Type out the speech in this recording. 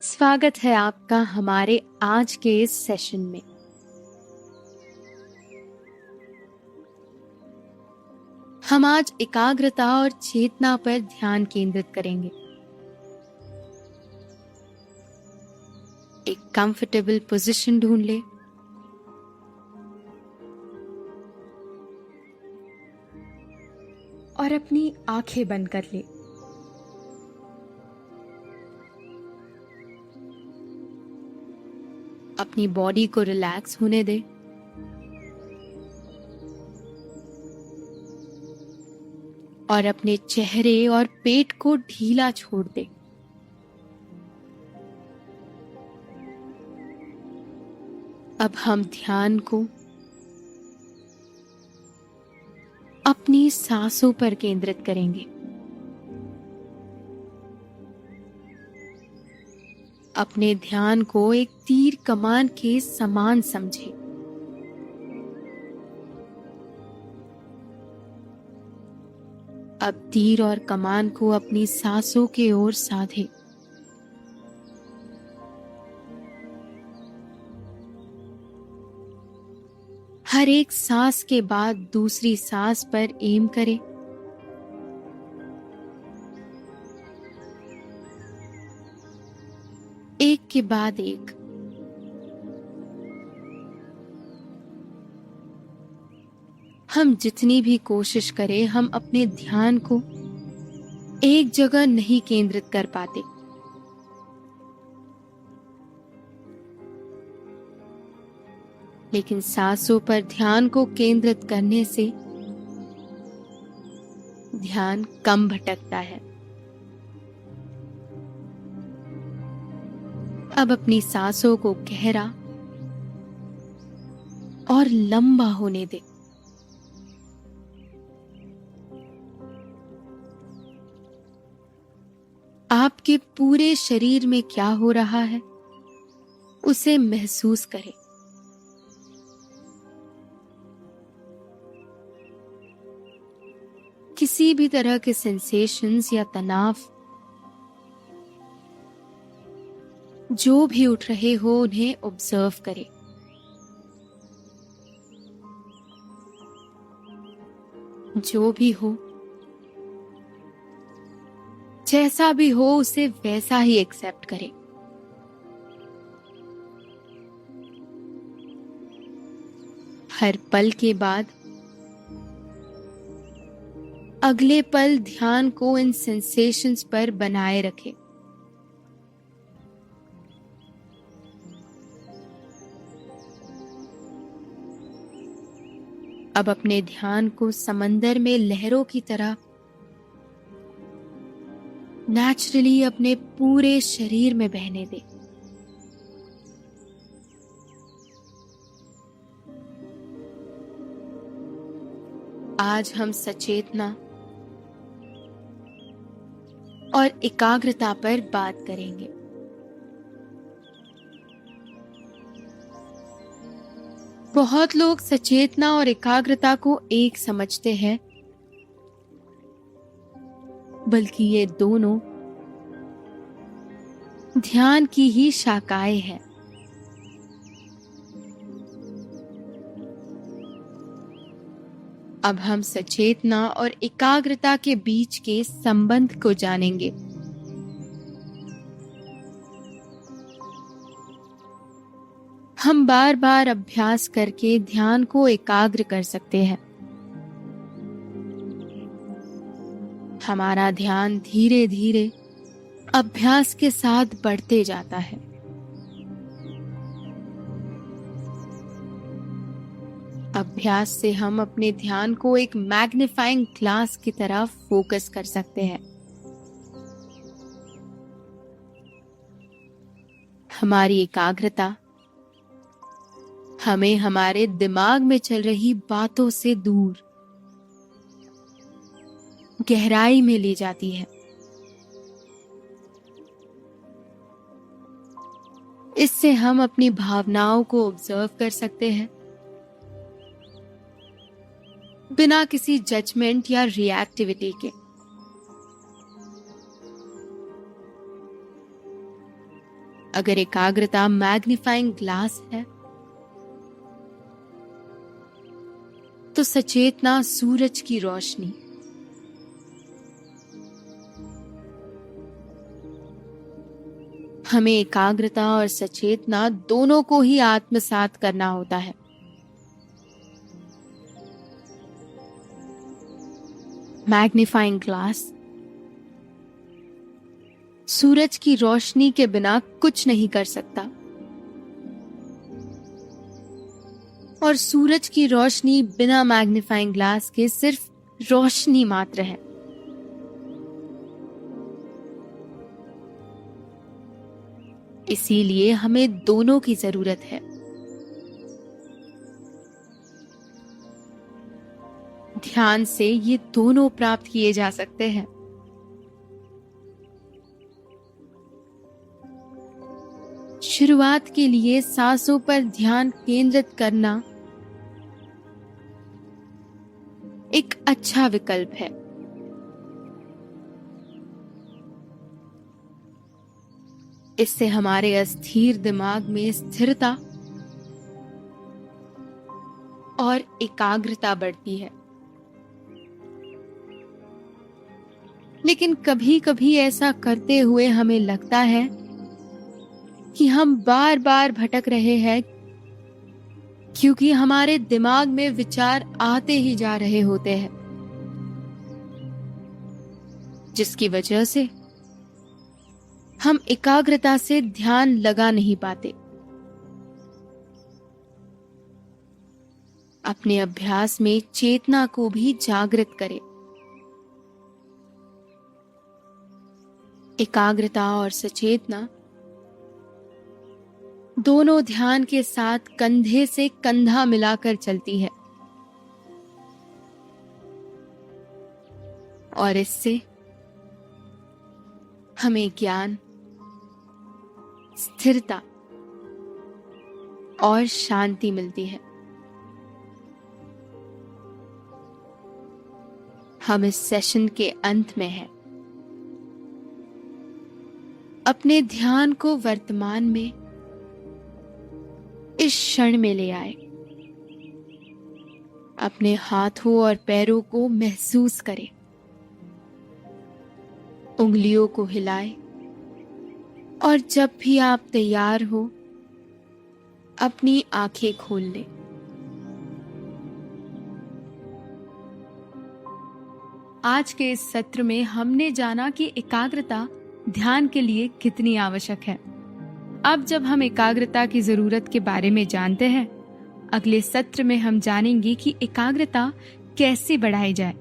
स्वागत है आपका हमारे आज के इस सेशन में। हम आज एकाग्रता और चेतना पर ध्यान केंद्रित करेंगे। एक कंफर्टेबल पोजीशन ढूंढ ले और अपनी आंखें बंद कर ले। अपनी बॉडी को रिलैक्स होने दे। और अपने चेहरे और पेट को ढीला छोड़ दे। अब हम ध्यान को अपनी सांसों पर केंद्रित करेंगे। अपने ध्यान को एक तीर कमान के समान समझे। अब तीर और कमान को अपनी सांसों के ओर साधे। हर एक सांस के बाद दूसरी सांस पर एम करें। एक के बाद एक। हम जितनी भी कोशिश करें, हम अपने ध्यान को एक जगह नहीं केंद्रित कर पाते। लेकिन सांसों पर ध्यान को केंद्रित करने से ध्यान कम भटकता है। अब अपनी सांसों को गहरा और लंबा होने दे। आपके पूरे शरीर में क्या हो रहा है, उसे महसूस करें। किसी भी तरह के सेंसेशंस या तनाव जो भी उठ रहे हो, उन्हें ऑब्जर्व करें। जो भी हो, जैसा भी हो, उसे वैसा ही एक्सेप्ट करें। हर पल के बाद अगले पल ध्यान को इन सेंसेशंस पर बनाए रखें। अब अपने ध्यान को समंदर में लहरों की तरह नेचुरली अपने पूरे शरीर में बहने दे। आज हम सचेतना और एकाग्रता पर बात करेंगे। बहुत लोग सचेतना और एकाग्रता को एक समझते हैं, बल्कि ये दोनों ध्यान की ही शाखाएं हैं। अब हम सचेतना और एकाग्रता के बीच के संबंध को जानेंगे। हम बार बार अभ्यास करके ध्यान को एकाग्र कर सकते हैं। हमारा ध्यान धीरे धीरे अभ्यास के साथ बढ़ते जाता है। अभ्यास से हम अपने ध्यान को एक मैग्नीफाइंग ग्लास की तरह फोकस कर सकते हैं। हमारी एकाग्रता हमें हमारे दिमाग में चल रही बातों से दूर गहराई में ले जाती है। इससे हम अपनी भावनाओं को ऑब्जर्व कर सकते हैं, बिना किसी जजमेंट या रिएक्टिविटी के। अगर एकाग्रता मैग्नीफाइंग ग्लास है, तो सचेतना सूरज की रोशनी। हमें एकाग्रता और सचेतना दोनों को ही आत्मसात करना होता है। मैग्नीफाइंग ग्लास सूरज की रोशनी के बिना कुछ नहीं कर सकता, और सूरज की रोशनी बिना मैग्नीफाइंग ग्लास के सिर्फ रोशनी मात्र है। इसीलिए हमें दोनों की जरूरत है। ध्यान से ये दोनों प्राप्त किए जा सकते हैं। शुरुआत के लिए सांसों पर ध्यान केंद्रित करना एक अच्छा विकल्प है। इससे हमारे अस्थिर दिमाग में स्थिरता और एकाग्रता बढ़ती है। लेकिन कभी कभी ऐसा करते हुए हमें लगता है कि हम बार बार भटक रहे हैं, क्योंकि हमारे दिमाग में विचार आते ही जा रहे होते हैं, जिसकी वजह से हम एकाग्रता से ध्यान लगा नहीं पाते। अपने अभ्यास में चेतना को भी जागृत करें। एकाग्रता और सचेतना दोनों ध्यान के साथ कंधे से कंधा मिलाकर चलती है, और इससे हमें ज्ञान, स्थिरता और शांति मिलती है। हम इस सेशन के अंत में हैं। अपने ध्यान को वर्तमान में, इस क्षण में ले आए। अपने हाथों और पैरों को महसूस करें। उंगलियों को हिलाएं, और जब भी आप तैयार हो, अपनी आंखें खोल लें। आज के इस सत्र में हमने जाना कि एकाग्रता ध्यान के लिए कितनी आवश्यक है। अब जब हम एकाग्रता की जरूरत के बारे में जानते हैं, अगले सत्र में हम जानेंगे कि एकाग्रता कैसे बढ़ाई जाए।